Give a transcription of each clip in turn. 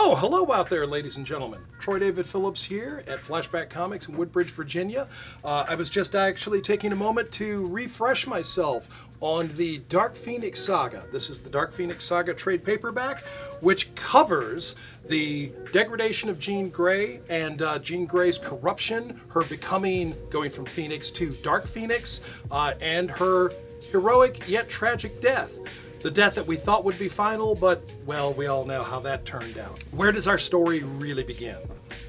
Oh, hello out there, ladies and gentlemen. Troy David Phillips here at Flashback Comics in Woodbridge, Virginia. I was just actually taking a moment to refresh myself on the Dark Phoenix Saga. This is the Dark Phoenix Saga trade paperback, which covers the degradation of Jean Grey and Jean Grey's corruption, her going from Phoenix to Dark Phoenix, and her heroic yet tragic death. The death that we thought would be final, but, well, we all know how that turned out. Where does our story really begin?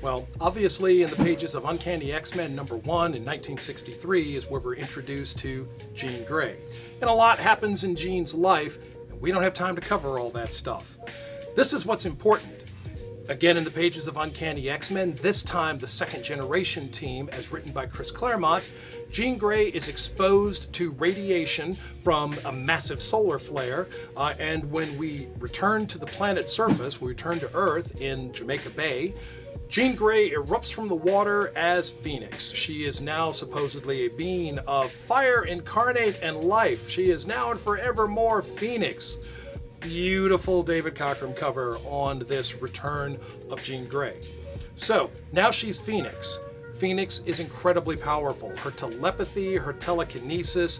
Well, obviously in the pages of Uncanny X-Men #1 in 1963 is where we're introduced to Jean Grey. And a lot happens in Jean's life, and we don't have time to cover all that stuff. This is what's important. Again, in the pages of Uncanny X-Men, this time the second generation team, as written by Chris Claremont, Jean Grey is exposed to radiation from a massive solar flare, and when we return to the planet's surface, we return to Earth in Jamaica Bay, Jean Grey erupts from the water as Phoenix. She is now supposedly a being of fire incarnate and life. She is now and forevermore Phoenix. Beautiful David Cockrum cover on this return of Jean Grey. So, now she's Phoenix. Phoenix is incredibly powerful. Her telepathy, her telekinesis,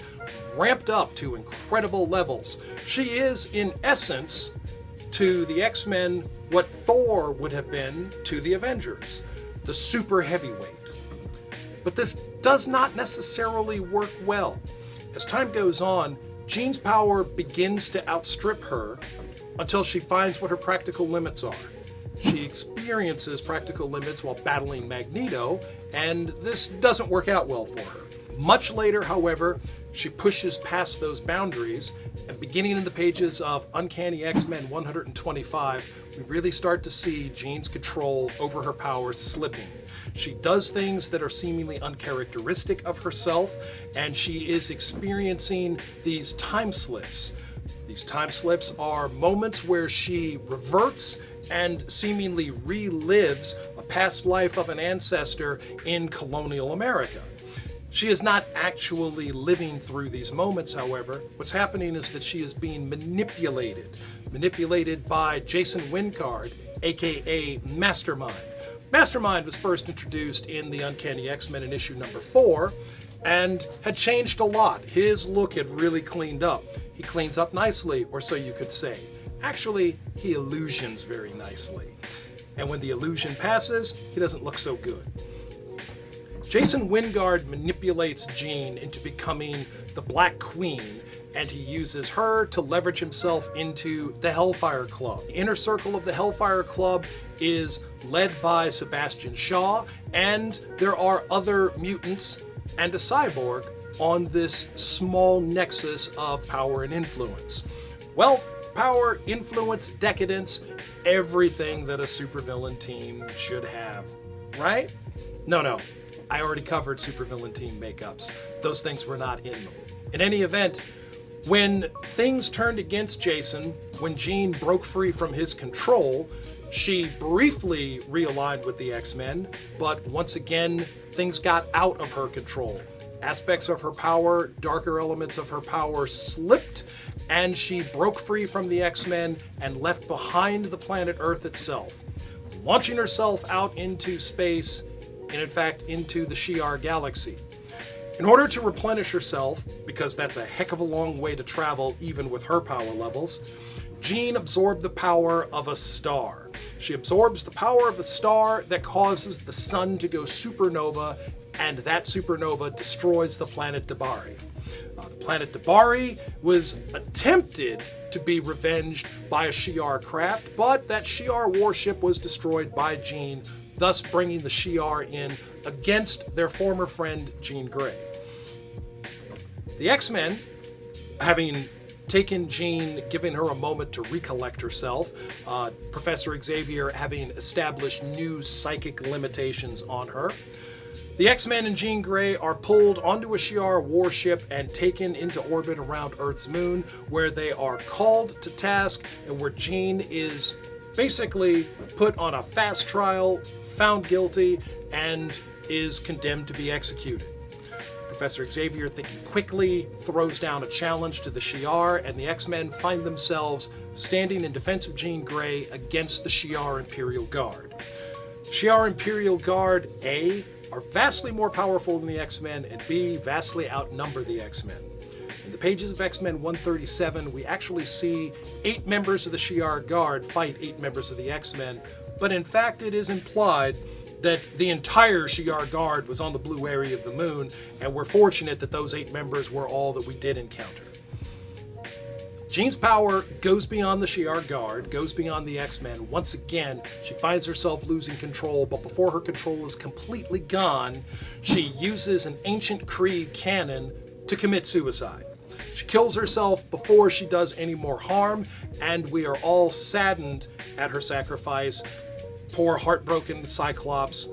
ramped up to incredible levels. She is, in essence, to the X-Men what Thor would have been to the Avengers, the super heavyweight. But this does not necessarily work well. As time goes on, Jean's power begins to outstrip her until she finds what her practical limits are. She experiences practical limits while battling Magneto, and this doesn't work out well for her. Much later, however, she pushes past those boundaries, and beginning in the pages of Uncanny X-Men 125, we really start to see Jean's control over her powers slipping. She does things that are seemingly uncharacteristic of herself, and she is experiencing these time slips. These time slips are moments where she reverts and seemingly relives a past life of an ancestor in colonial America. She is not actually living through these moments, however. What's happening is that she is being manipulated by Jason Wyngarde, aka Mastermind. Mastermind was first introduced in the Uncanny X-Men in issue #4 and had changed a lot. His look had really cleaned up. He cleans up nicely, or so you could say. Actually, he illusions very nicely. And when the illusion passes, he doesn't look so good. Jason Wyngarde manipulates Jean into becoming the Black Queen, and he uses her to leverage himself into the Hellfire Club. The inner circle of the Hellfire Club is led by Sebastian Shaw, and there are other mutants and a cyborg on this small nexus of power and influence. Wealth, power, influence, decadence, everything that a supervillain team should have, right? No. I already covered supervillain team makeups. Those things were not in them. In any event, when things turned against Jason, when Jean broke free from his control, she briefly realigned with the X-Men, but once again, things got out of her control. Aspects of her power, darker elements of her power slipped, and she broke free from the X-Men and left behind the planet Earth itself, launching herself out into space, and in fact into the Shi'ar galaxy. In order to replenish herself, because that's a heck of a long way to travel even with her power levels, Jean absorbed the power of a star. She absorbs the power of a star that causes the sun to go supernova, and that supernova destroys the planet Dabari. The planet Dabari was attempted to be revenged by a Shi'ar craft, but that Shi'ar warship was destroyed by Jean, thus bringing the Shi'ar in against their former friend Jean Grey. The X-Men, having taken Jean, giving her a moment to recollect herself, Professor Xavier having established new psychic limitations on her, the X-Men and Jean Grey are pulled onto a Shi'ar warship and taken into orbit around Earth's moon, where they are called to task and where Jean is basically put on a fast trial, found guilty, and is condemned to be executed. Professor Xavier, thinking quickly, throws down a challenge to the Shi'ar, and the X-Men find themselves standing in defense of Jean Grey against the Shi'ar Imperial Guard. Shi'ar Imperial Guard, A, are vastly more powerful than the X-Men, and B, vastly outnumber the X-Men. In the pages of X-Men 137, we actually see 8 members of the Shi'ar Guard fight 8 members of the X-Men, but in fact it is implied that the entire Shi'ar Guard was on the blue area of the moon, and we're fortunate that those 8 members were all that we did encounter. Jean's power goes beyond the Shi'ar Guard, goes beyond the X-Men. Once again, she finds herself losing control, but before her control is completely gone, she uses an ancient Kree cannon to commit suicide. She kills herself before she does any more harm, and we are all saddened at her sacrifice. Poor, heartbroken Cyclops.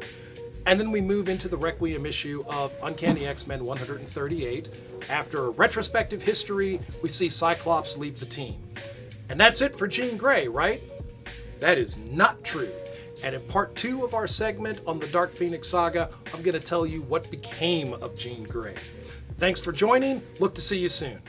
And then we move into the Requiem issue of Uncanny X-Men 138. After a retrospective history, we see Cyclops leave the team. And that's it for Jean Grey, right? That is not true. And in part 2 of our segment on the Dark Phoenix Saga, I'm going to tell you what became of Jean Grey. Thanks for joining. Look to see you soon.